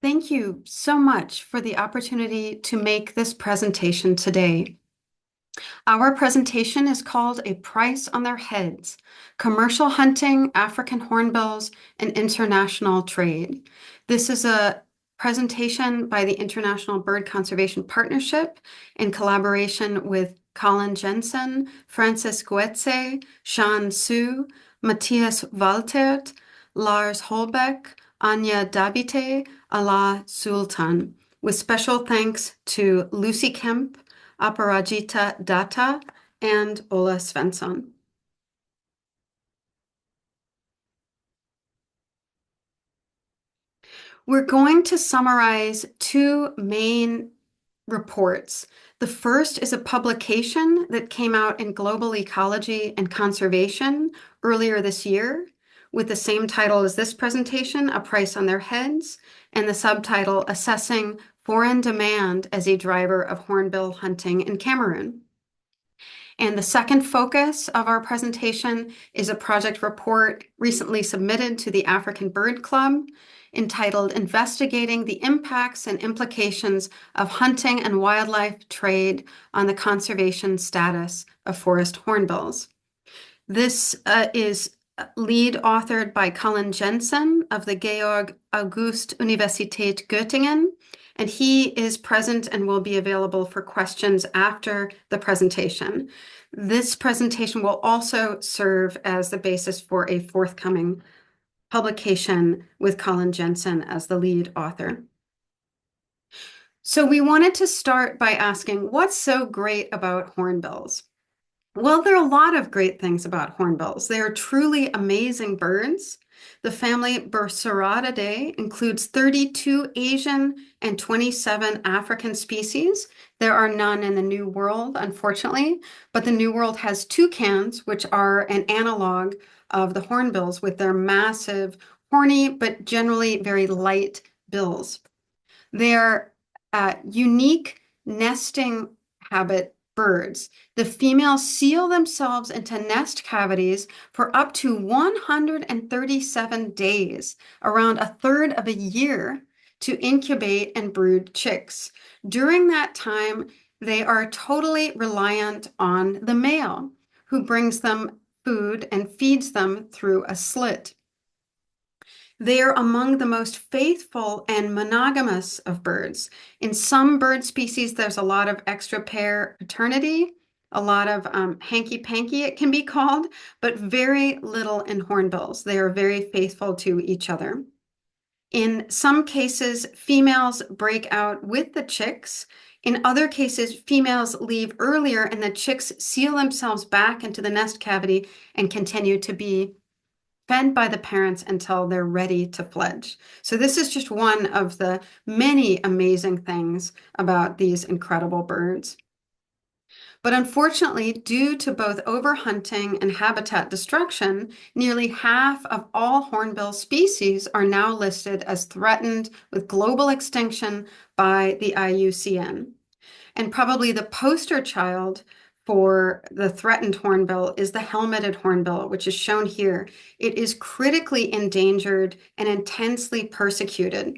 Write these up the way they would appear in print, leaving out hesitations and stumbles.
Thank you so much for the opportunity to make this presentation today. Our presentation is called A Price on Their Heads: Commercial Hunting, African Hornbills, and International Trade. This is a presentation by the International Bird Conservation Partnership in collaboration with Colin Jensen, Francis Goetze, Sean Su, Matthias Waltert, Lars Holbeck, Anya Dabite, Ala Sultan, with special thanks to Lucy Kemp, Aparajita Datta, and Ola Svensson. We're going to summarize two main reports. The first is a publication that came out in Global Ecology and Conservation earlier this year with the same title as this presentation, A Price on Their Heads, and the subtitle, Assessing Foreign Demand as a Driver of Hornbill Hunting in Cameroon. And the second focus of our presentation is a project report recently submitted to the African Bird Club entitled Investigating the Impacts and Implications of Hunting and Wildlife Trade on the Conservation Status of Forest Hornbills. This is lead authored by Colin Jensen of the Georg August Universität Göttingen, and he is present and will be available for questions after the presentation. This presentation will also serve as the basis for a forthcoming publication with Colin Jensen as the lead author. So we wanted to start by asking, what's so great about hornbills? Well, there are a lot of great things about hornbills. They are truly amazing birds. The family Bursaradidae includes 32 Asian and 27 African species. There are none in the New World, unfortunately, but the New World has toucans, which are an analog of the hornbills with their massive, horny, but generally very light bills. They're unique nesting habit birds. The females seal themselves into nest cavities for up to 137 days, around a third of a year, to incubate and brood chicks. During that time, they are totally reliant on the male, who brings them food and feeds them through a slit. They are among the most faithful and monogamous of birds. In some bird species, there's a lot of extra pair paternity, a lot of hanky-panky, it can be called, but very little in hornbills. They are very faithful to each other. In some cases, females break out with the chicks. In other cases, females leave earlier and the chicks seal themselves back into the nest cavity and continue to be fed by the parents until they're ready to fledge. So this is just one of the many amazing things about these incredible birds. But unfortunately, due to both overhunting and habitat destruction, nearly half of all hornbill species are now listed as threatened with global extinction by the IUCN. And probably the poster child for the threatened hornbill is the helmeted hornbill, which is shown here. It is critically endangered and intensely persecuted.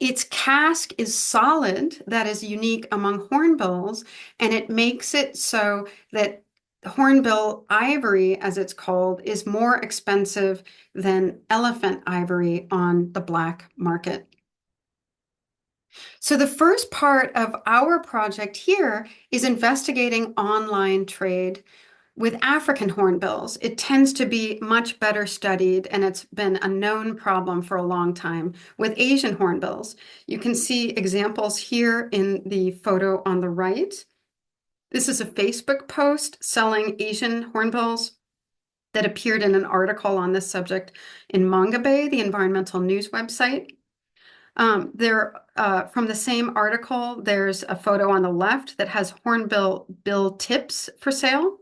Its casque is solid, that is unique among hornbills, and it makes it so that hornbill ivory, as it's called, is more expensive than elephant ivory on the black market. So the first part of our project here is investigating online trade with African hornbills. It tends to be much better studied, and it's been a known problem for a long time. With Asian hornbills, you can see examples here in the photo on the right. This is a Facebook post selling Asian hornbills that appeared in an article on this subject in Mongabay, the environmental news website. From the same article, there's a photo on the left that has hornbill bill tips for sale.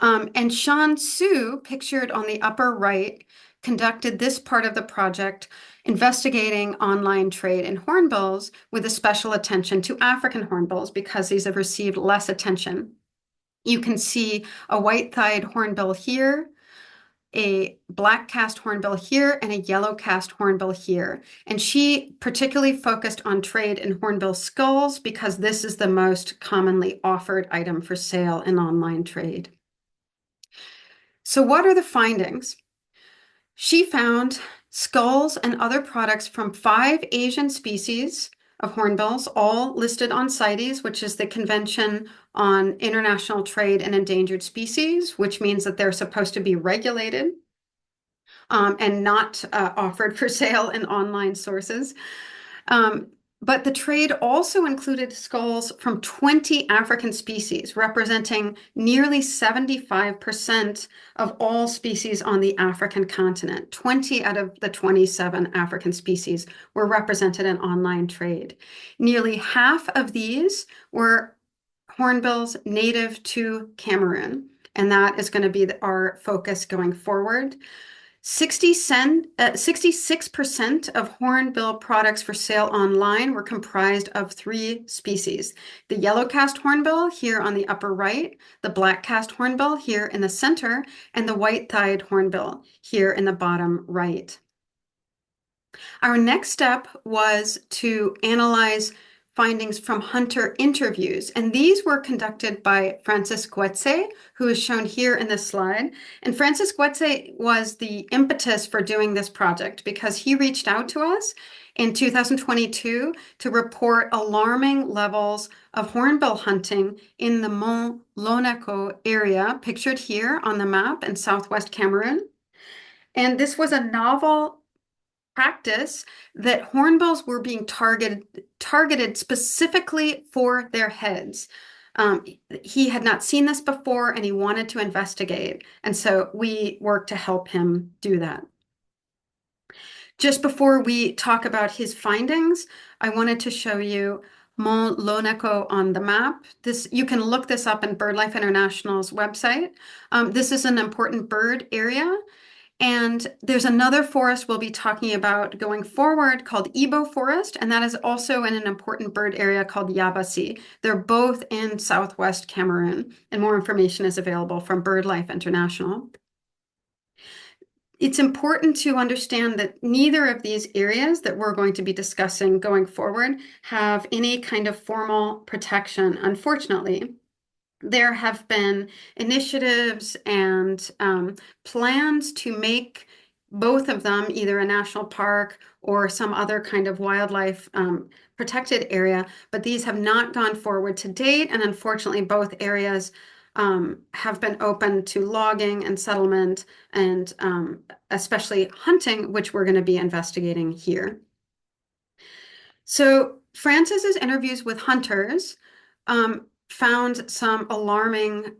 And Sean Su, pictured on the upper right, conducted this part of the project investigating online trade in hornbills with a special attention to African hornbills because these have received less attention. You can see a white-thighed hornbill here, a black cast hornbill here and a yellow cast hornbill here. And she particularly focused on trade in hornbill skulls because this is the most commonly offered item for sale in online trade. So what are the findings? She found skulls and other products from 5 Asian species of hornbills, all listed on CITES, which is the Convention on International Trade in Endangered Species, which means that they're supposed to be regulated and not offered for sale in online sources. But the trade also included skulls from 20 African species, representing nearly 75% of all species on the African continent. 20 out of the 27 African species were represented in online trade. Nearly half of these were hornbills native to Cameroon, and that is going to be our focus going forward. 66% of hornbill products for sale online were comprised of 3 species. The yellow-cast hornbill here on the upper right, the black-cast hornbill here in the center, and the white-thighed hornbill here in the bottom right. Our next step was to analyze findings from hunter interviews, and these were conducted by Francis Guetze, who is shown here in this slide. And Francis Guetze was the impetus for doing this project because he reached out to us in 2022 to report alarming levels of hornbill hunting in the Mont Lonako area, pictured here on the map in southwest Cameroon. And this was a novel practice that hornbills were being targeted specifically for their heads. He had not seen this before and he wanted to investigate. And so we worked to help him do that. Just before we talk about his findings, I wanted to show you Mont Lonako on the map. You can look this up in BirdLife International's website. This is an important bird area. And there's another forest we'll be talking about going forward called Ibo Forest, and that is also in an important bird area called Yabasi. They're both in southwest Cameroon, and more information is available from BirdLife International. It's important to understand that neither of these areas that we're going to be discussing going forward have any kind of formal protection, unfortunately. There have been initiatives and plans to make both of them either a national park or some other kind of wildlife protected area, but these have not gone forward to date. And unfortunately, both areas have been open to logging and settlement and especially hunting, which we're going to be investigating here. So Francis's interviews with hunters found some alarming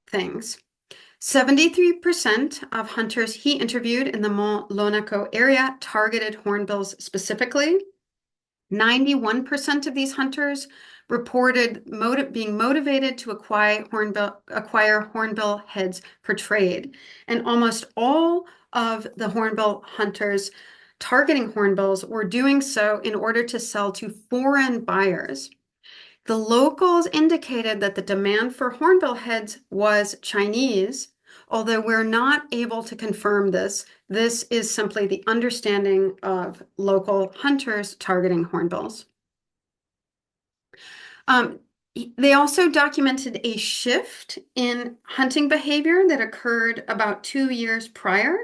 things. 73% of hunters he interviewed in the Mont Lonako area targeted hornbills specifically. 91% of these hunters reported being motivated to acquire hornbill heads for trade. And almost all of the hornbill hunters targeting hornbills were doing so in order to sell to foreign buyers. The locals indicated that the demand for hornbill heads was Chinese, although we're not able to confirm this. This is simply the understanding of local hunters targeting hornbills. They also documented a shift in hunting behavior that occurred about 2 years prior.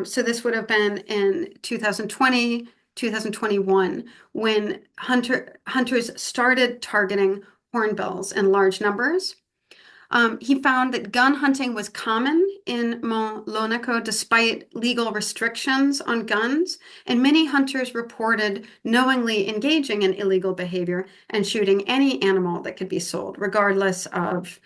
So this would have been in 2020, 2021, when hunters started targeting hornbills in large numbers. He found that gun hunting was common in Mont Lonako despite legal restrictions on guns, and many hunters reported knowingly engaging in illegal behavior and shooting any animal that could be sold, regardless of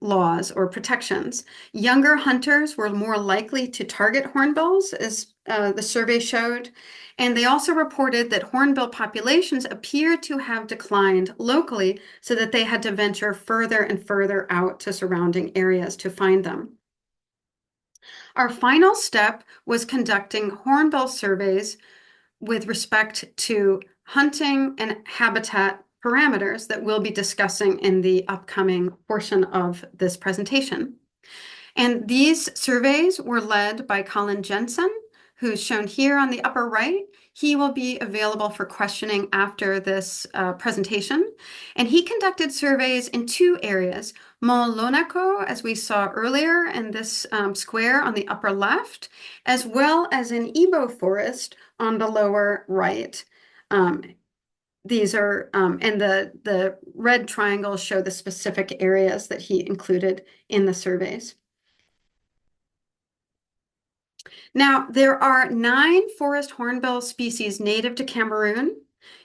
laws or protections. Younger hunters were more likely to target hornbills, as the survey showed, and they also reported that hornbill populations appeared to have declined locally so that they had to venture further and further out to surrounding areas to find them. Our final step was conducting hornbill surveys with respect to hunting and habitat parameters that we'll be discussing in the upcoming portion of this presentation. And these surveys were led by Colin Jensen, who's shown here on the upper right. He will be available for questioning after this presentation. And he conducted surveys in two areas, Mont Lonaco, as we saw earlier in this square on the upper left, as well as in Ebo Forest on the lower right. These are, and the red triangles show the specific areas that he included in the surveys. Now, there are 9 forest hornbill species native to Cameroon.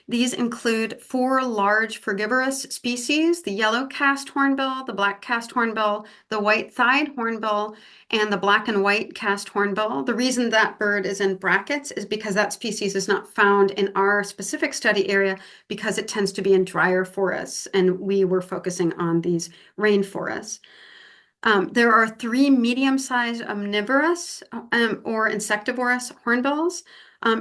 These include 4 large frugivorous species, the yellow-cast hornbill, the black-cast hornbill, the white-thighed hornbill, and the black and white-cast hornbill. The reason that bird is in brackets is because that species is not found in our specific study area because it tends to be in drier forests, and we were focusing on these rainforests. There are 3 medium-sized omnivorous or insectivorous hornbills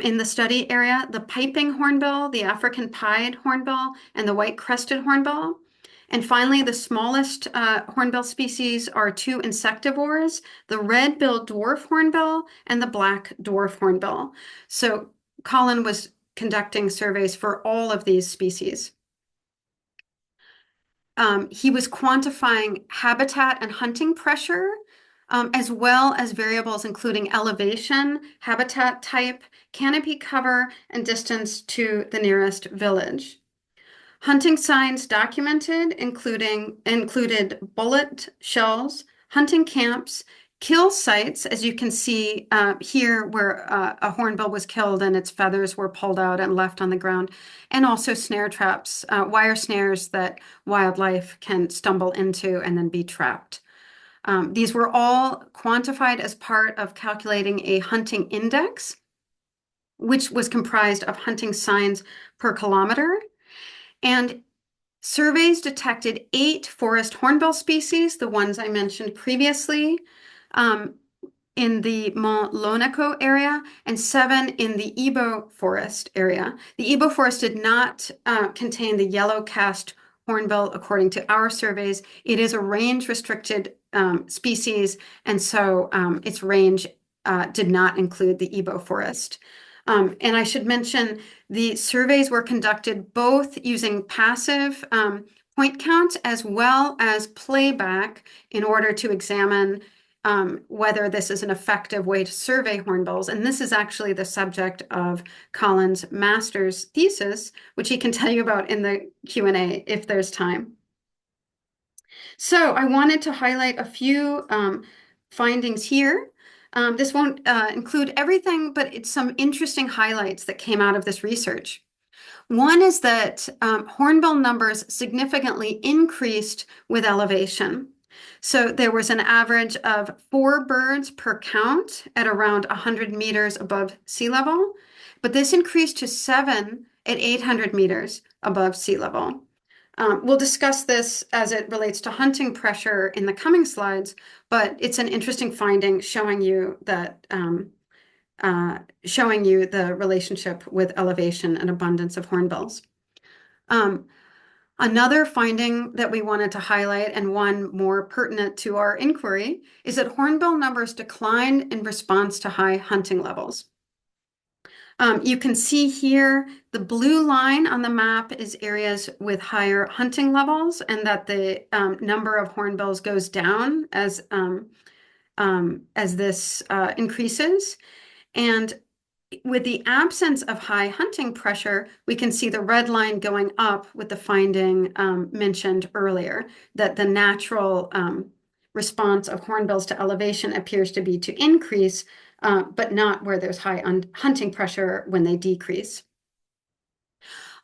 in the study area, the piping hornbill, the African pied hornbill, and the white-crested hornbill. And finally, the smallest hornbill species are 2 insectivores, the red-billed dwarf hornbill and the black dwarf hornbill. So Colin was conducting surveys for all of these species. He was quantifying habitat and hunting pressure, as well as variables including elevation, habitat type, canopy cover, and distance to the nearest village. Hunting signs documented included bullet shells, hunting camps, kill sites, as you can see here where a hornbill was killed and its feathers were pulled out and left on the ground, and also snare traps, wire snares that wildlife can stumble into and then be trapped. These were all quantified as part of calculating a hunting index, which was comprised of hunting signs per kilometer. And surveys detected 8 forest hornbill species, the ones I mentioned previously, in the Mont Lonaco area, and 7 in the Ebo Forest area. The Ebo Forest did not contain the yellow-cast hornbill according to our surveys. It is a range-restricted species, and so its range did not include the Ebo Forest. And I should mention the surveys were conducted both using passive point count as well as playback in order to examine whether this is an effective way to survey hornbills. And this is actually the subject of Colin's master's thesis, which he can tell you about in the Q&A if there's time. So I wanted to highlight a few findings here. This won't include everything, but it's some interesting highlights that came out of this research. One is that hornbill numbers significantly increased with elevation. So there was an average of 4 birds per count at around 100 meters above sea level, but this increased to 7 at 800 meters above sea level. We'll discuss this as it relates to hunting pressure in the coming slides, but it's an interesting finding showing you that showing you the relationship with elevation and abundance of hornbills. Another finding that we wanted to highlight, and one more pertinent to our inquiry, is that hornbill numbers declined in response to high hunting levels. You can see here the blue line on the map is areas with higher hunting levels, and that the number of hornbills goes down as this increases. And with the absence of high hunting pressure, we can see the red line going up with the finding mentioned earlier, that the natural response of hornbills to elevation appears to be to increase, but not where there's high hunting pressure when they decrease.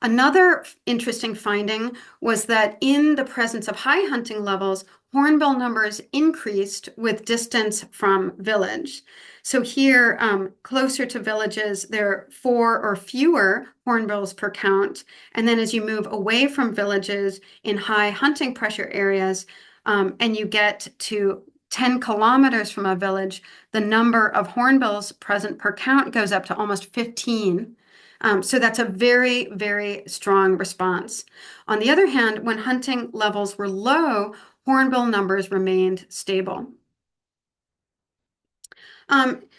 Another interesting finding was that in the presence of high hunting levels, hornbill numbers increased with distance from village. So here, closer to villages, there are 4 or fewer hornbills per count. And then as you move away from villages in high hunting pressure areas, and you get to 10 kilometers from a village, the number of hornbills present per count goes up to almost 15. So that's a very, very strong response. On the other hand, when hunting levels were low, hornbill numbers remained stable.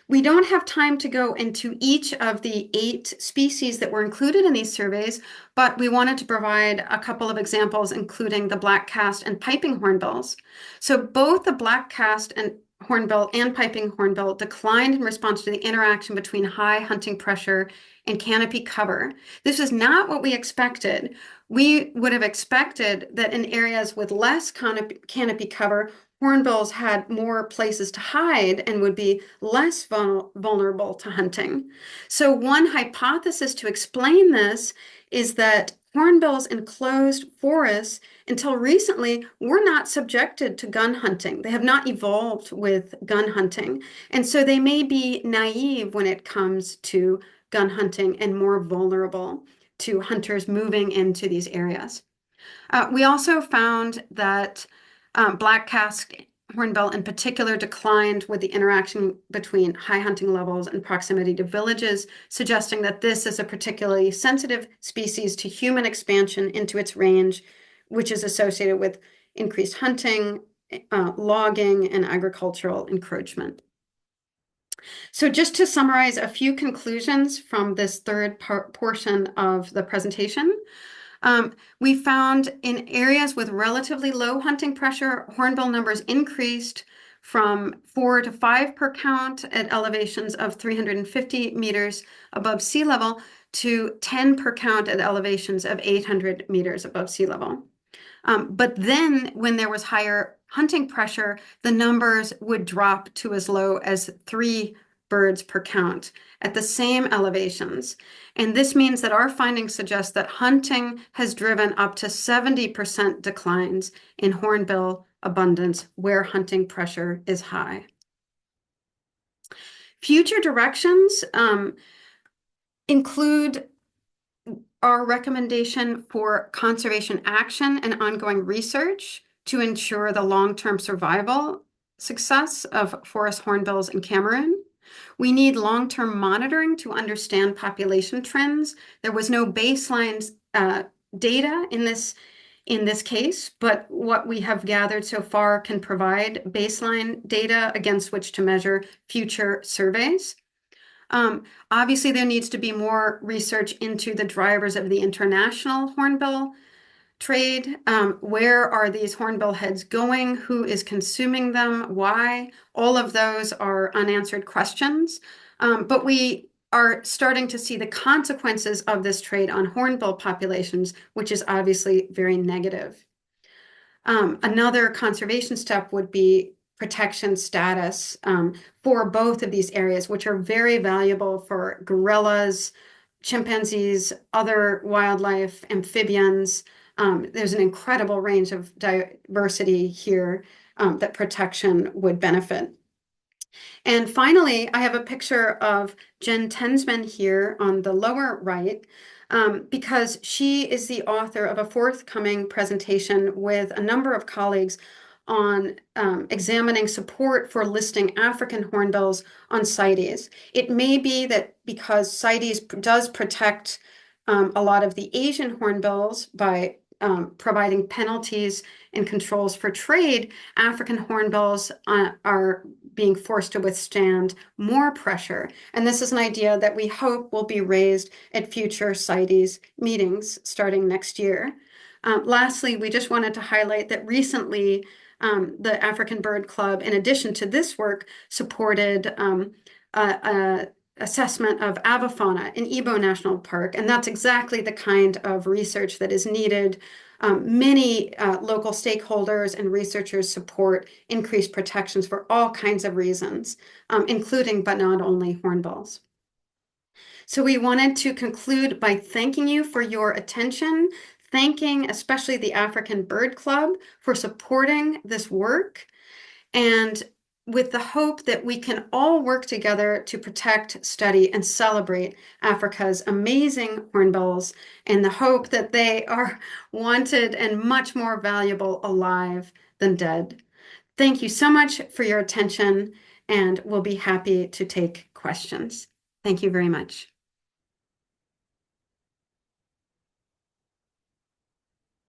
We don't have time to go into each of the 8 species that were included in these surveys, but we wanted to provide a couple of examples, including the black-cast and piping hornbills. So both the black-cast and hornbill and piping hornbill declined in response to the interaction between high hunting pressure and canopy cover. This is not what we expected. We would have expected that in areas with less canopy cover, hornbills had more places to hide and would be less vulnerable to hunting. So one hypothesis to explain this is that hornbills in closed forests until recently were not subjected to gun hunting. They have not evolved with gun hunting. And so they may be naive when it comes to gun hunting and more vulnerable to hunters moving into these areas. We also found that black-cast hornbill in particular declined with the interaction between high hunting levels and proximity to villages, suggesting that this is a particularly sensitive species to human expansion into its range, which is associated with increased hunting, logging, and agricultural encroachment. So just to summarize a few conclusions from this third portion of the presentation, we found in areas with relatively low hunting pressure, hornbill numbers increased from 4 to 5 per count at elevations of 350 meters above sea level to 10 per count at elevations of 800 meters above sea level. But then when there was higher hunting pressure, the numbers would drop to as low as 3 birds per count at the same elevations. And this means that our findings suggest that hunting has driven up to 70% declines in hornbill abundance where hunting pressure is high. Future directions include our recommendation for conservation action and ongoing research to ensure the long-term survival success of forest hornbills in Cameroon. We need long-term monitoring to understand population trends. There was no baseline data in this case, but what we have gathered so far can provide baseline data against which to measure future surveys. Obviously, there needs to be more research into the drivers of the international hornbill trade. Where are these hornbill heads going? Who is consuming them? Why? All of those are unanswered questions. But we are starting to see the consequences of this trade on hornbill populations, which is obviously very negative. Another conservation step would be protection status for both of these areas, which are very valuable for gorillas, chimpanzees, other wildlife, amphibians. There's an incredible range of diversity here that protection would benefit. And finally, I have a picture of Jen Tensman here on the lower right, because she is the author of a forthcoming presentation with a number of colleagues on examining support for listing African hornbills on CITES. It may be that because CITES does protect a lot of the Asian hornbills by providing penalties and controls for trade, African hornbills are being forced to withstand more pressure. And this is an idea that we hope will be raised at future CITES meetings starting next year. Lastly, we just wanted to highlight that recently the African Bird Club, in addition to this work, supported assessment of avifauna in Ibo National Park, and that's exactly the kind of research that is needed. Many local stakeholders and researchers support increased protections for all kinds of reasons, including but not only hornbills. So we wanted to conclude by thanking you for your attention, thanking especially the African Bird Club for supporting this work, and with the hope that we can all work together to protect, study, and celebrate Africa's amazing hornbills, and the hope that they are wanted and much more valuable alive than dead. Thank you so much for your attention, and we'll be happy to take questions. Thank you very much.